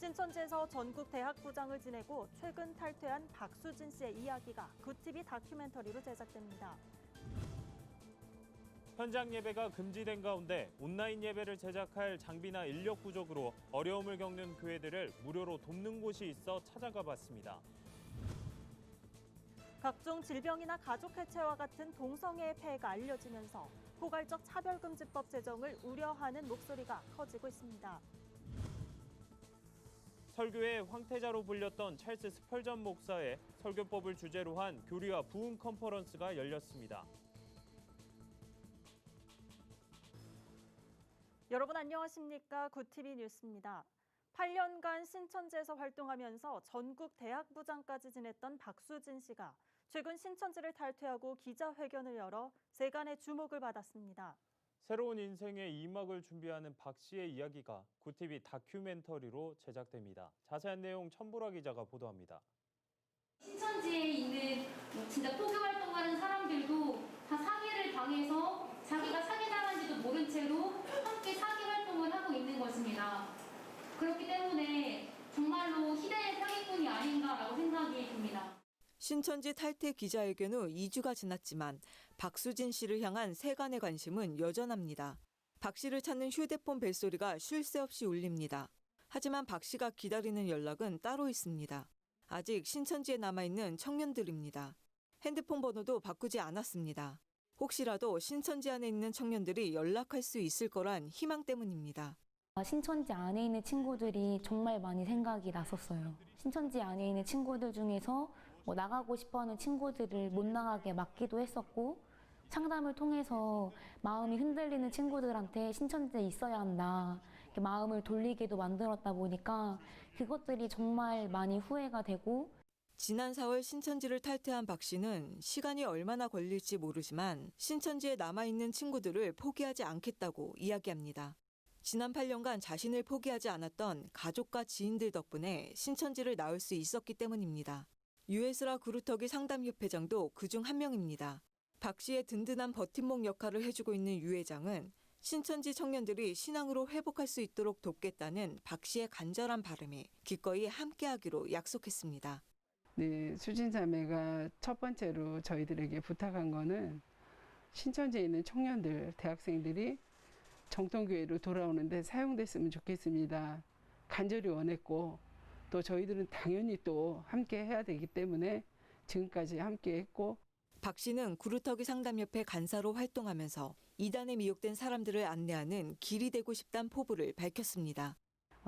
신천지에서 전국 대학부장을 지내고 최근 탈퇴한 박수진 씨의 이야기가 굿TV 다큐멘터리로 제작됩니다. 현장 예배가 금지된 가운데 온라인 예배를 제작할 장비나 인력 부족으로 어려움을 겪는 교회들을 무료로 돕는 곳이 있어 찾아가 봤습니다. 각종 질병이나 가족 해체와 같은 동성애의 폐해가 알려지면서 포괄적 차별금지법 제정을 우려하는 목소리가 커지고 있습니다. 설교의 황태자로 불렸던 찰스 스펄전 목사의 설교법을 주제로 한 교리와 부흥 컨퍼런스가 열렸습니다. 여러분 안녕하십니까? 굿TV 뉴스입니다. 8년간 신천지에서 활동하면서 전국 대학부장까지 지냈던 박수진 씨가 최근 신천지를 탈퇴하고 기자회견을 열어 세간의 주목을 받았습니다. 새로운 인생의 2막을 준비하는 박 씨의 이야기가 굿TV 다큐멘터리로 제작됩니다. 자세한 내용 천보라 기자가 보도합니다. 신천지에 있는 진짜 포교 활동하는 사람들도 다 사기를 당해서 자기가 사기당한지도 모른 채로 함께 사기 활동을 하고 있는 것입니다. 그렇기 때문에 정말로 시대의 사기꾼이 아닌가라고 생각이 듭니다. 신천지 탈퇴 기자회견 후 2주가 지났지만 박수진 씨를 향한 세간의 관심은 여전합니다. 박 씨를 찾는 휴대폰 벨소리가 쉴 새 없이 울립니다. 하지만 박 씨가 기다리는 연락은 따로 있습니다. 아직 신천지에 남아있는 청년들입니다. 핸드폰 번호도 바꾸지 않았습니다. 혹시라도 신천지 안에 있는 청년들이 연락할 수 있을 거란 희망 때문입니다. 신천지 안에 있는 친구들이 정말 많이 생각이 났었어요. 신천지 안에 있는 친구들 중에서 나가고 싶어하는 친구들을 못 나가게 막기도 했었고, 상담을 통해서 마음이 흔들리는 친구들한테 신천지에 있어야 한다, 이렇게 마음을 돌리게도 만들었다 보니까 그것들이 정말 많이 후회가 되고. 지난 4월 신천지를 탈퇴한 박 씨는 시간이 얼마나 걸릴지 모르지만 신천지에 남아있는 친구들을 포기하지 않겠다고 이야기합니다. 지난 8년간 자신을 포기하지 않았던 가족과 지인들 덕분에 신천지를 나올 수 있었기 때문입니다. 유에스라 구루터기 상담협회장도 그중 한 명입니다. 박 씨의 든든한 버팀목 역할을 해주고 있는 유 회장은 신천지 청년들이 신앙으로 회복할 수 있도록 돕겠다는 박 씨의 간절한 바람에 기꺼이 함께하기로 약속했습니다. 네, 수진 자매가 첫 번째로 저희들에게 부탁한 거는 신천지에 있는 청년들, 대학생들이 정통교회로 돌아오는데 사용됐으면 좋겠습니다. 간절히 원했고, 또 저희들은 당연히 또 함께 해야 되기 때문에 지금까지 함께 했고. 박 씨는 구루터기 상담협회 간사로 활동하면서 이단에 미혹된 사람들을 안내하는 길이 되고 싶다는 포부를 밝혔습니다.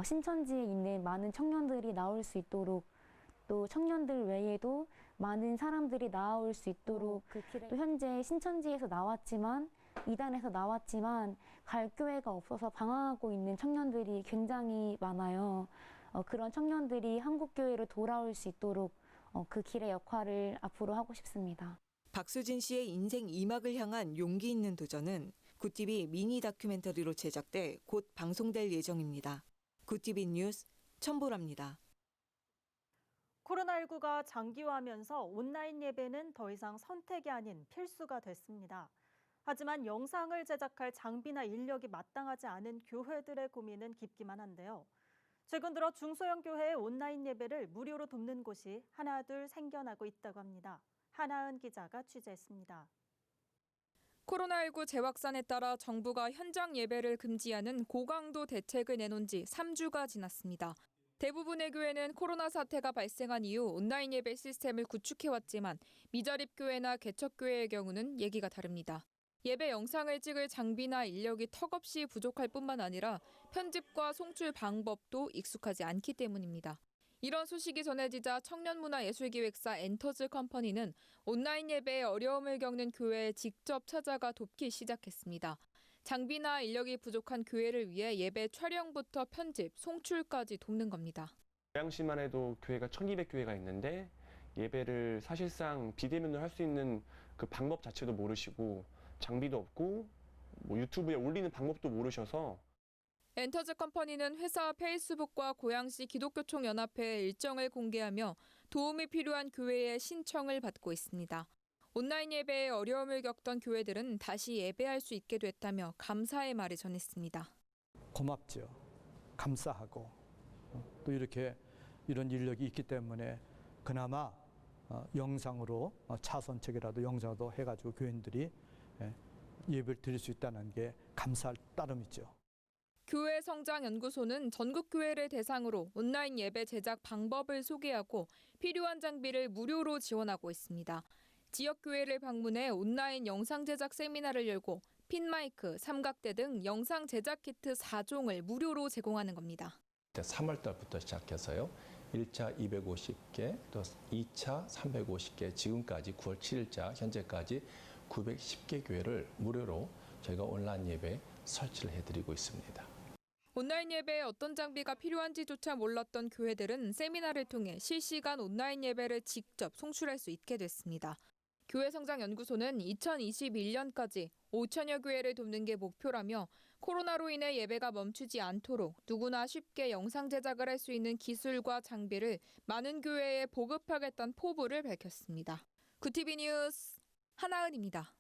신천지에 있는 많은 청년들이 나올 수 있도록, 또 청년들 외에도 많은 사람들이 나올 수 있도록, 또 현재 신천지에서 나왔지만, 이단에서 나왔지만 갈 교회가 없어서 방황하고 있는 청년들이 굉장히 많아요. 그런 청년들이 한국교회로 돌아올 수 있도록 그 길의 역할을 앞으로 하고 싶습니다. 박수진 씨의 인생 2막을 향한 용기 있는 도전은 굿TV 미니 다큐멘터리로 제작돼 곧 방송될 예정입니다. 굿TV 뉴스 천보라입니다. 코로나19가 장기화하면서 온라인 예배는 더 이상 선택이 아닌 필수가 됐습니다. 하지만 영상을 제작할 장비나 인력이 마땅하지 않은 교회들의 고민은 깊기만 한데요. 최근 들어 중소형 교회의 온라인 예배를 무료로 돕는 곳이 하나둘 생겨나고 있다고 합니다. 하나은 기자가 취재했습니다. 코로나19 재확산에 따라 정부가 현장 예배를 금지하는 고강도 대책을 내놓은 지 3주가 지났습니다. 대부분의 교회는 코로나 사태가 발생한 이후 온라인 예배 시스템을 구축해왔지만 미자립 교회나 개척교회의 경우는 얘기가 다릅니다. 예배 영상을 찍을 장비나 인력이 턱없이 부족할 뿐만 아니라 편집과 송출 방법도 익숙하지 않기 때문입니다. 이런 소식이 전해지자 청년문화예술기획사 엔터즈 컴퍼니는 온라인 예배에 어려움을 겪는 교회에 직접 찾아가 돕기 시작했습니다. 장비나 인력이 부족한 교회를 위해 예배 촬영부터 편집, 송출까지 돕는 겁니다. 고양시만 해도 교회가 1200교회가 있는데 예배를 사실상 비대면으로 할 수 있는 그 방법 자체도 모르시고 장비도 없고 유튜브에 올리는 방법도 모르셔서. 엔터즈 컴퍼니는 회사 페이스북과 고양시 기독교총연합회의 일정을 공개하며 도움이 필요한 교회의 신청을 받고 있습니다. 온라인 예배에 어려움을 겪던 교회들은 다시 예배할 수 있게 됐다며 감사의 말을 전했습니다. 고맙죠. 감사하고 또 이렇게 이런 인력이 있기 때문에 그나마 영상으로 차선책이라도 영상으로 해가지고 교인들이 예배를 드릴 수 있다는 게 감사할 따름이죠. 교회 성장 연구소는 전국 교회를 대상으로 온라인 예배 제작 방법을 소개하고 필요한 장비를 무료로 지원하고 있습니다. 지역 교회를 방문해 온라인 영상 제작 세미나를 열고 핀마이크, 삼각대 등 영상 제작 키트 4종을 무료로 제공하는 겁니다. 3월 달부터 시작해서요. 1차 250개, 또 2차 350개, 지금까지 9월 7일자 현재까지 910개 교회를 무료로 저희가 온라인 예배 설치를 해드리고 있습니다. 온라인 예배에 어떤 장비가 필요한지조차 몰랐던 교회들은 세미나를 통해 실시간 온라인 예배를 직접 송출할 수 있게 됐습니다. 교회성장연구소는 2021년까지 5천여 교회를 돕는 게 목표라며 코로나로 인해 예배가 멈추지 않도록 누구나 쉽게 영상 제작을 할 수 있는 기술과 장비를 많은 교회에 보급하겠다는 포부를 밝혔습니다. 구티비 뉴스 하나은입니다.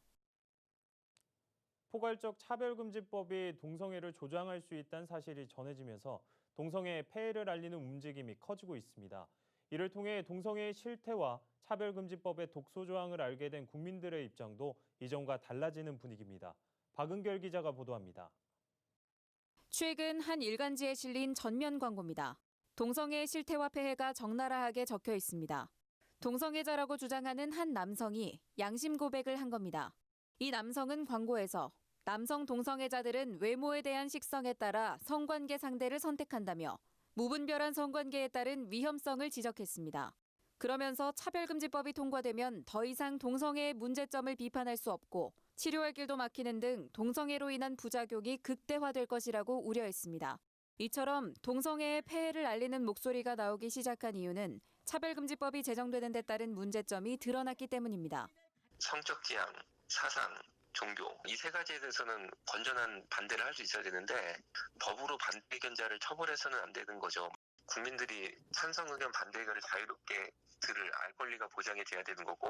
포괄적 차별금지법이 동성애를 조장할 수 있다는 사실이 전해지면서 동성애의 폐해를 알리는 움직임이 커지고 있습니다. 이를 통해 동성애의 실태와 차별금지법의 독소 조항을 알게 된 국민들의 입장도 이전과 달라지는 분위기입니다. 박은결 기자가 보도합니다. 최근 한 일간지에 실린 전면 광고입니다. 동성애의 실태와 폐해가 적나라하게 적혀 있습니다. 동성애자라고 주장하는 한 남성이 양심 고백을 한 겁니다. 이 남성은 광고에서 남성 동성애자들은 외모에 대한 식성에 따라 성관계 상대를 선택한다며 무분별한 성관계에 따른 위험성을 지적했습니다. 그러면서 차별금지법이 통과되면 더 이상 동성애의 문제점을 비판할 수 없고 치료할 길도 막히는 등 동성애로 인한 부작용이 극대화될 것이라고 우려했습니다. 이처럼 동성애의 폐해를 알리는 목소리가 나오기 시작한 이유는 차별금지법이 제정되는 데 따른 문제점이 드러났기 때문입니다. 성적 지향, 사상, 종교 이 세 가지에 대해서는 건전한 반대를 할 수 있어야 되는데 법으로 반대 의견자를 처벌해서는 안 되는 거죠. 국민들이 찬성 의견 반대 의견을 자유롭게 들을 알 권리가 보장이 돼야 되는 거고.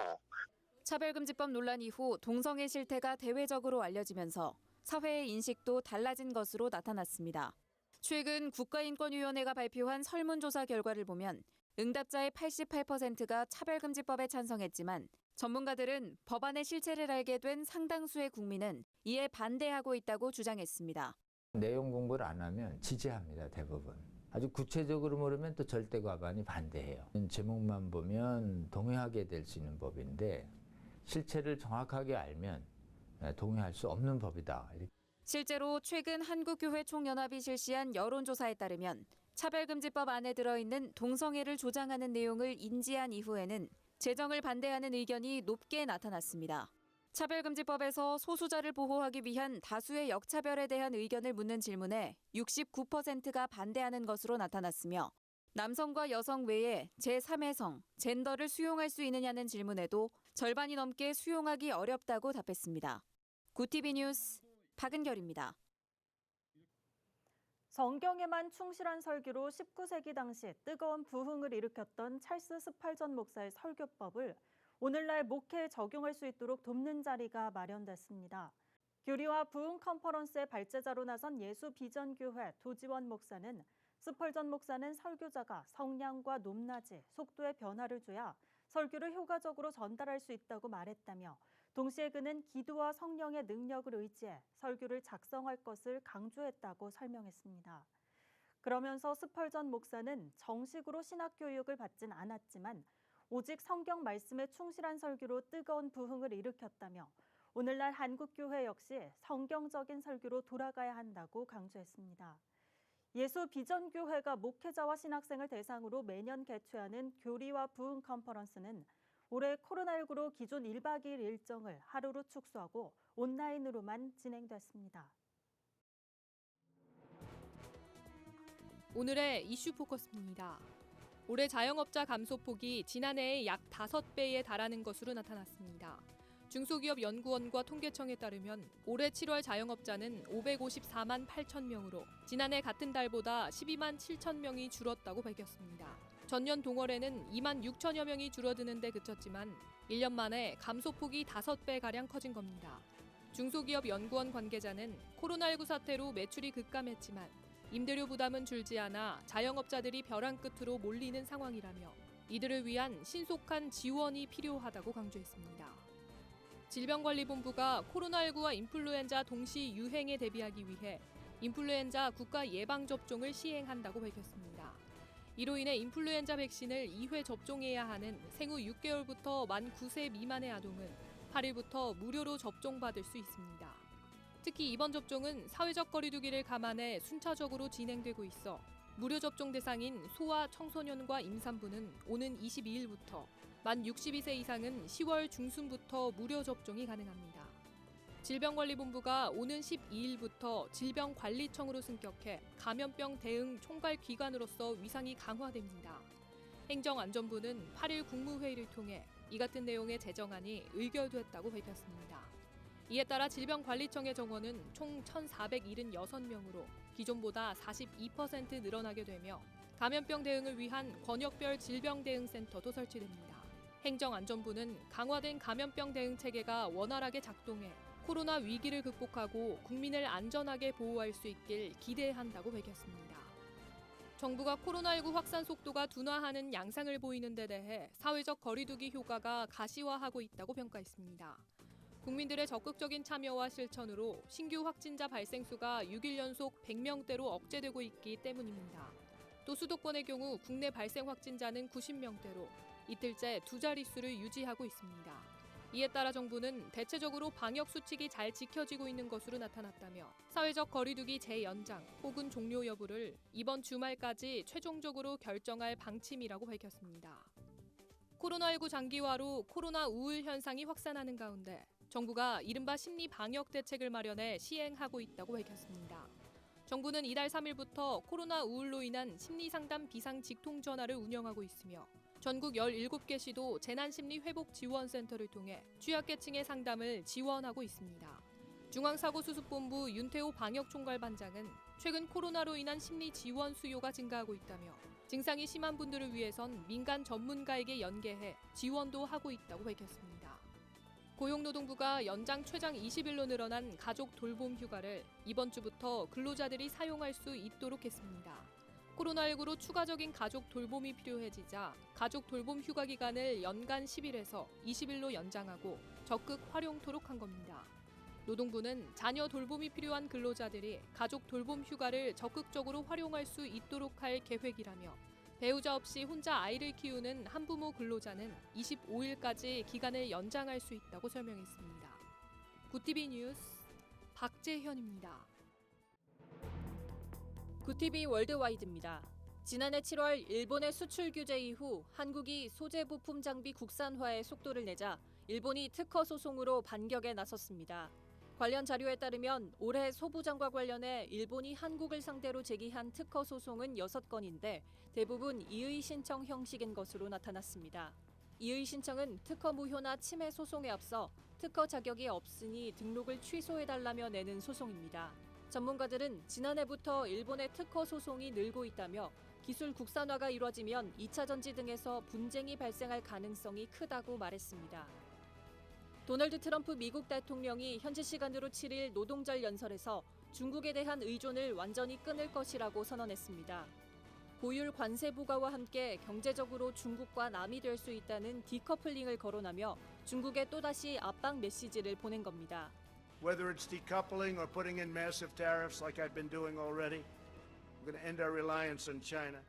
차별금지법 논란 이후 동성애 실태가 대외적으로 알려지면서 사회의 인식도 달라진 것으로 나타났습니다. 최근 국가인권위원회가 발표한 설문조사 결과를 보면 응답자의 88%가 차별금지법에 찬성했지만 전문가들은 법안의 실체를 알게 된 상당수의 국민은 이에 반대하고 있다고 주장했습니다. 내용 공부를 안 하면 지지합니다, 대부분. 아주 구체적으로 모르면 또 절대 과반이 반대해요. 제목만 보면 동의하게 될 수 있는 법인데 실체를 정확하게 알면 동의할 수 없는 법이다. 실제로 최근 한국교회총연합이 실시한 여론조사에 따르면 차별금지법 안에 들어있는 동성애를 조장하는 내용을 인지한 이후에는 제정을 반대하는 의견이 높게 나타났습니다. 차별금지법에서 소수자를 보호하기 위한 다수의 역차별에 대한 의견을 묻는 질문에 69%가 반대하는 것으로 나타났으며 남성과 여성 외에 제3의 성, 젠더를 수용할 수 있느냐는 질문에도 절반이 넘게 수용하기 어렵다고 답했습니다. 구티비 뉴스 박은결입니다. 성경에만 충실한 설교로 19세기 당시 뜨거운 부흥을 일으켰던 찰스 스팔전 목사의 설교법을 오늘날 목회에 적용할 수 있도록 돕는 자리가 마련됐습니다. 교리와 부흥 컨퍼런스의 발제자로 나선 예수비전교회 도지원 목사는 스펄전 목사는 설교자가 성량과 높낮이, 속도의 변화를 줘야 설교를 효과적으로 전달할 수 있다고 말했다며 동시에 그는 기도와 성령의 능력을 의지해 설교를 작성할 것을 강조했다고 설명했습니다. 그러면서 스펄전 목사는 정식으로 신학교육을 받진 않았지만 오직 성경 말씀에 충실한 설교로 뜨거운 부흥을 일으켰다며 오늘날 한국교회 역시 성경적인 설교로 돌아가야 한다고 강조했습니다. 예수비전교회가 목회자와 신학생을 대상으로 매년 개최하는 교리와 부흥 컨퍼런스는 올해 코로나19로 기존 1박 2일 일정을 하루로 축소하고 온라인으로만 진행됐습니다. 오늘의 이슈 포커스입니다. 올해 자영업자 감소폭이 지난해의 약 5배에 달하는 것으로 나타났습니다. 중소기업 연구원과 통계청에 따르면 올해 7월 자영업자는 554만 8천 명으로 지난해 같은 달보다 12만 7천 명이 줄었다고 밝혔습니다. 전년 동월에는 2만 6천여 명이 줄어드는 데 그쳤지만 1년 만에 감소폭이 5배가량 커진 겁니다. 중소기업 연구원 관계자는 코로나19 사태로 매출이 급감했지만 임대료 부담은 줄지 않아 자영업자들이 벼랑 끝으로 몰리는 상황이라며 이들을 위한 신속한 지원이 필요하다고 강조했습니다. 질병관리본부가 코로나19와 인플루엔자 동시 유행에 대비하기 위해 인플루엔자 국가 예방접종을 시행한다고 밝혔습니다. 이로 인해 인플루엔자 백신을 2회 접종해야 하는 생후 6개월부터 만 9세 미만의 아동은 8일부터 무료로 접종받을 수 있습니다. 특히 이번 접종은 사회적 거리두기를 감안해 순차적으로 진행되고 있어 무료 접종 대상인 소아, 청소년과 임산부는 오는 22일부터, 만 62세 이상은 10월 중순부터 무료 접종이 가능합니다. 질병관리본부가 오는 12일부터 질병관리청으로 승격해 감염병 대응 총괄기관으로서 위상이 강화됩니다. 행정안전부는 8일 국무회의를 통해 이 같은 내용의 제정안이 의결됐다고 밝혔습니다. 이에 따라 질병관리청의 정원은 총 1,476명으로 기존보다 42% 늘어나게 되며 감염병 대응을 위한 권역별 질병대응센터도 설치됩니다. 행정안전부는 강화된 감염병 대응 체계가 원활하게 작동해 코로나 위기를 극복하고 국민을 안전하게 보호할 수 있길 기대한다고 밝혔습니다. 정부가 코로나19 확산 속도가 둔화하는 양상을 보이는 데 대해 사회적 거리두기 효과가 가시화하고 있다고 평가했습니다. 국민들의 적극적인 참여와 실천으로 신규 확진자 발생 수가 6일 연속 100명대로 억제되고 있기 때문입니다. 또 수도권의 경우 국내 발생 확진자는 90명대로 이틀째 두 자릿수를 유지하고 있습니다. 이에 따라 정부는 대체적으로 방역 수칙이 잘 지켜지고 있는 것으로 나타났다며 사회적 거리두기 재연장 혹은 종료 여부를 이번 주말까지 최종적으로 결정할 방침이라고 밝혔습니다. 코로나19 장기화로 코로나 우울 현상이 확산하는 가운데 정부가 이른바 심리 방역 대책을 마련해 시행하고 있다고 밝혔습니다. 정부는 이달 3일부터 코로나 우울로 인한 심리상담 비상 직통 전화를 운영하고 있으며 전국 17개 시도 재난심리회복지원센터를 통해 취약계층의 상담을 지원하고 있습니다. 중앙사고수습본부 윤태호 방역총괄반장은 최근 코로나로 인한 심리 지원 수요가 증가하고 있다며 증상이 심한 분들을 위해선 민간 전문가에게 연계해 지원도 하고 있다고 밝혔습니다. 고용노동부가 연장 최장 20일로 늘어난 가족 돌봄 휴가를 이번 주부터 근로자들이 사용할 수 있도록 했습니다. 코로나19로 추가적인 가족 돌봄이 필요해지자 가족 돌봄 휴가 기간을 연간 10일에서 20일로 연장하고 적극 활용토록 한 겁니다. 노동부는 자녀 돌봄이 필요한 근로자들이 가족 돌봄 휴가를 적극적으로 활용할 수 있도록 할 계획이라며 배우자 없이 혼자 아이를 키우는 한부모 근로자는 25일까지 기간을 연장할 수 있다고 설명했습니다. 구티비 뉴스 박재현입니다. 구티비 월드와이드입니다. 지난해 7월 일본의 수출 규제 이후 한국이 소재 부품 장비 국산화에 속도를 내자 일본이 특허 소송으로 반격에 나섰습니다. 관련 자료에 따르면 올해 소부장과 관련해 일본이 한국을 상대로 제기한 특허 소송은 6건인데 대부분 이의 신청 형식인 것으로 나타났습니다. 이의 신청은 특허 무효나 침해 소송에 앞서 특허 자격이 없으니 등록을 취소해달라며 내는 소송입니다. 전문가들은 지난해부터 일본의 특허 소송이 늘고 있다며 기술 국산화가 이뤄지면 2차 전지 등에서 분쟁이 발생할 가능성이 크다고 말했습니다. 도널드 트럼프 미국 대통령이 현지 시간으로 7일 노동절 연설에서 중국에 대한 의존을 완전히 끊을 것이라고 선언했습니다. 고율 관세 부과와 함께 경제적으로 중국과 남이 될 수 있다는 디커플링을 거론하며 중국에 또다시 압박 메시지를 보낸 겁니다. Whether it's decoupling or putting in massive tariffs like I've been doing already, we're going to end our reliance on China.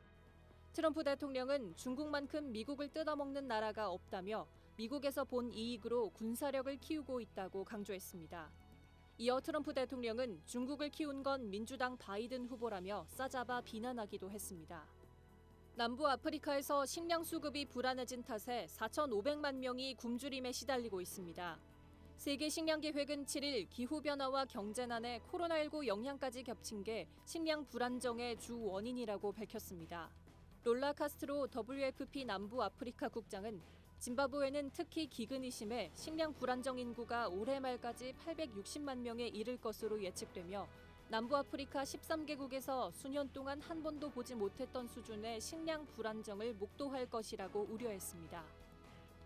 트럼프 대통령은 중국만큼 미국을 뜯어먹는 나라가 없다며 미국에서 본 이익으로 군사력을 키우고 있다고 강조했습니다. 이어 트럼프 대통령은 중국을 키운 건 민주당 바이든 후보라며 싸잡아 비난하기도 했습니다. 남부 아프리카에서 식량 수급이 불안해진 탓에 4,500만 명이 굶주림에 시달리고 있습니다. 세계 식량 계획은 7일 기후변화와 경제난에 코로나19 영향까지 겹친 게 식량 불안정의 주 원인이라고 밝혔습니다. 롤라 카스트로 WFP 남부 아프리카 국장은 짐바브웨는 특히 기근이 심해 식량 불안정 인구가 올해 말까지 860만 명에 이를 것으로 예측되며 남부 아프리카 13개국에서 수년 동안 한 번도 보지 못했던 수준의 식량 불안정을 목도할 것이라고 우려했습니다.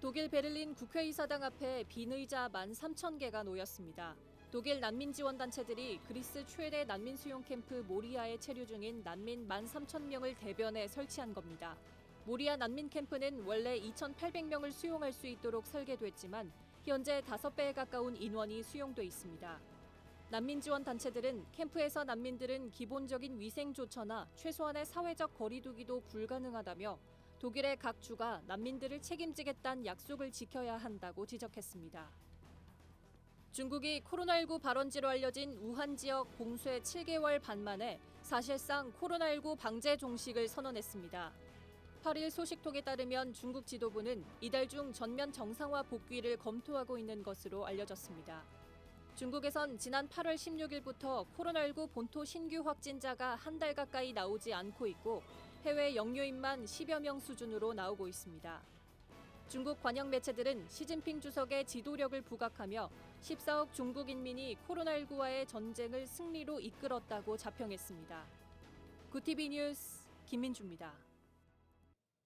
독일 베를린 국회의사당 앞에 빈 의자 13,000개가 놓였습니다. 독일 난민 지원 단체들이 그리스 최대 난민 수용 캠프 모리아에 체류 중인 난민 13,000명을 대변해 설치한 겁니다. 모리아 난민 캠프는 원래 2,800명을 수용할 수 있도록 설계됐지만 현재 5배에 가까운 인원이 수용돼 있습니다. 난민 지원 단체들은 캠프에서 난민들은 기본적인 위생 조처나 최소한의 사회적 거리 두기도 불가능하다며 독일의 각 주가 난민들을 책임지겠다는 약속을 지켜야 한다고 지적했습니다. 중국이 코로나19 발원지로 알려진 우한 지역 봉쇄 7개월 반 만에 사실상 코로나19 방제 종식을 선언했습니다. 8일 소식통에 따르면 중국 지도부는 이달 중 전면 정상화 복귀를 검토하고 있는 것으로 알려졌습니다. 중국에선 지난 8월 16일부터 코로나19 본토 신규 확진자가 한 달 가까이 나오지 않고 있고 해외 영유인만 10여 명 수준으로 나오고 있습니다. 중국 관영 매체들은 시진핑 주석의 지도력을 부각하며 14억 중국 인민이 코로나19와의 전쟁을 승리로 이끌었다고 자평했습니다. 구티비 뉴스 김민주입니다.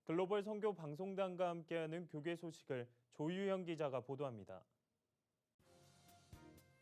글로벌 선교 방송단과 함께하는 교계 소식을 조유현 기자가 보도합니다.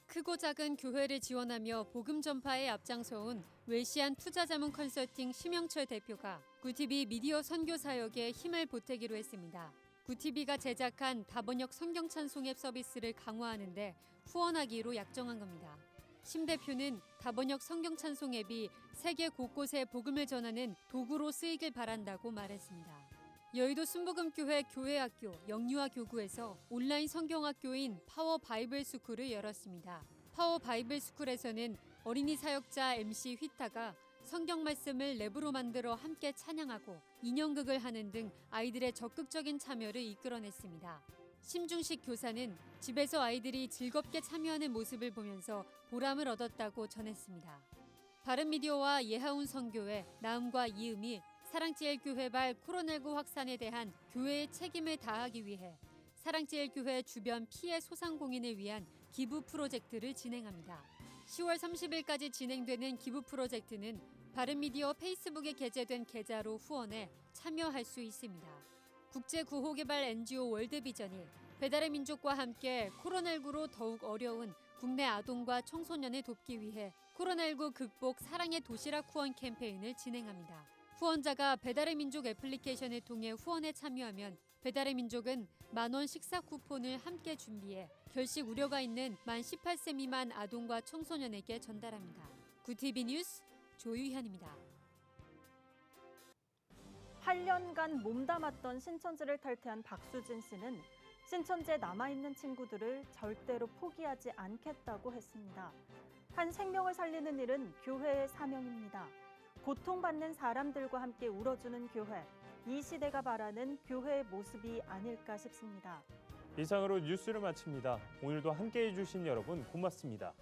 크고 작은 교회를 지원하며 복음 전파에 앞장서온 웰시안 투자자문 컨설팅 심영철 대표가 구티비 미디어 선교 사역에 힘을 보태기로 했습니다. 구티비가 제작한 다번역 성경 찬송 앱 서비스를 강화하는 데 후원하기로 약정한 겁니다. 심 대표는 다번역 성경 찬송 앱이 세계 곳곳에 복음을 전하는 도구로 쓰이길 바란다고 말했습니다. 여의도 순복음교회 교회학교 영유아 교구에서 온라인 성경학교인 파워 바이블 스쿨을 열었습니다. 파워 바이블 스쿨에서는 어린이 사역자 MC 휘타가 성경 말씀을 랩으로 만들어 함께 찬양하고 인형극을 하는 등 아이들의 적극적인 참여를 이끌어냈습니다. 심중식 교사는 집에서 아이들이 즐겁게 참여하는 모습을 보면서 보람을 얻었다고 전했습니다. 바른미디어와 예하운 선교회, 나음과 이음이 사랑제일교회발 코로나19 확산에 대한 교회의 책임을 다하기 위해 사랑제일교회 주변 피해 소상공인을 위한 기부 프로젝트를 진행합니다. 10월 30일까지 진행되는 기부 프로젝트는 바른미디어 페이스북에 게재된 계좌로 후원해 참여할 수 있습니다. 국제구호개발 NGO 월드비전이 배달의 민족과 함께 코로나19로 더욱 어려운 국내 아동과 청소년을 돕기 위해 코로나19 극복 사랑의 도시락 후원 캠페인을 진행합니다. 후원자가 배달의 민족 애플리케이션을 통해 후원에 참여하면 배달의 민족은 만원 식사 쿠폰을 함께 준비해 결식 우려가 있는 만 18세 미만 아동과 청소년에게 전달합니다. 구티비 뉴스 조유현입니다. 8년간 몸담았던 신천지를 탈퇴한 박수진 씨는 신천지에 남아있는 친구들을 절대로 포기하지 않겠다고 했습니다. 한 생명을 살리는 일은 교회의 사명입니다. 고통받는 사람들과 함께 울어주는 교회, 이 시대가 바라는 교회의 모습이 아닐까 싶습니다. 이상으로 뉴스를 마칩니다. 오늘도 함께해 주신 여러분 고맙습니다.